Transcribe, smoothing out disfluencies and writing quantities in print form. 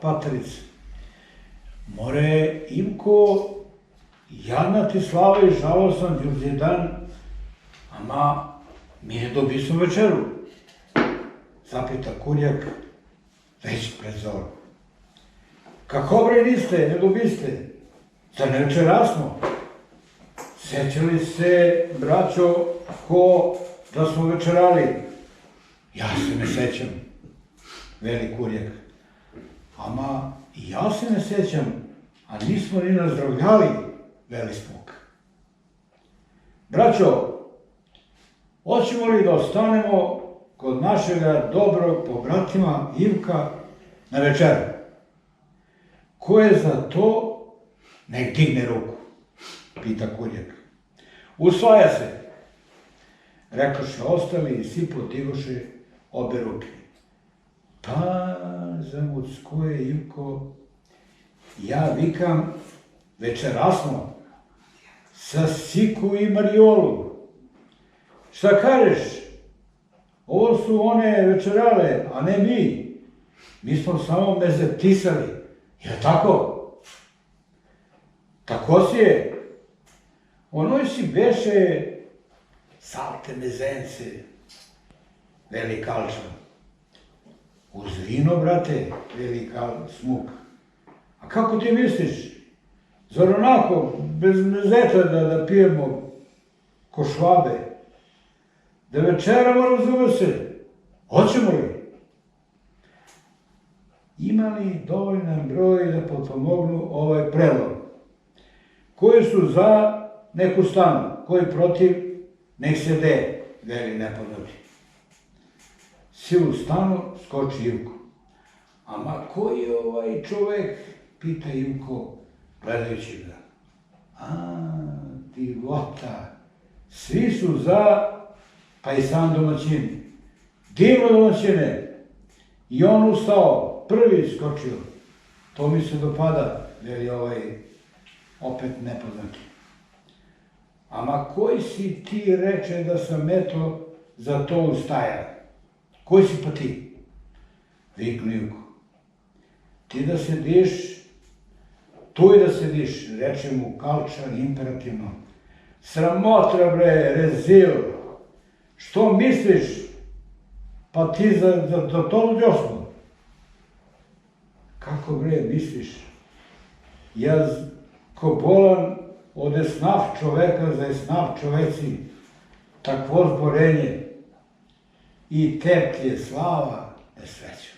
Patarica. More, Ivko, jadna ti slava i žalosan Đurđedan, ama mi ne dobismo večeru. Zapita Kurjak, već pred zoru. Kako bre niste, ne dobiste? Zar ne večerasmo? Sećali se, braćo, ko da smo večerali? Ja se ne sećam, veli Kurjak. Ama i ja se ne sećam, a nismo ni nazdravljali, veli Smuk. Braćo, hoćemo li da ostanemo kod našega dobrog pobratima Ivka na večeru? Ko je za to, nek digne ruku, pita Kurjak. Usvaja se, rekoše ostali i svi podigoše obe ruke. Pa, zamuckuje Ivko, ja vikam, večerasmo, sa Siku i Mariolu. Šta kažeš? Ovo su one večerale, a ne mi. Mi smo samo mezeptisali. Jel tako? Tako si je. Onoj si beše salte mezence, veli Kalča. Uz vino, brate, veli Smuk. A kako ti misliš? Zar onako, bez mezeta da pijemo ko švabe? Da večeramo, razume se? Hoćemo li? Ima li dovoljan broj da potpomognu ovaj predlog? Koji su za, neku stanu, koji protiv, nek se de, veli nepoznati. Svi u stanu skoči Ivko. Ama koji je ovaj čovek, pita Ivko, gledajući ga. A, divota, svi su za, pa i sam domaćin. Divno domaćine. I on ustao, prvi skočio. To mi se dopada, veli ovaj opet nepoznati. Ama koji si ti reče da sam eto za to ustaja? Koji si pa ti? Viknu Ivko. Ti da sediš, tu i da sediš, reče mu Kalča imperativno. Sramotra bre, rezil. Što misliš? Pa ti za to luđosno. Kako bre misliš? Ja ko bolan od esnaf čoveka za esnaf čoveci, takvo zborenje i tek je slava nesreća.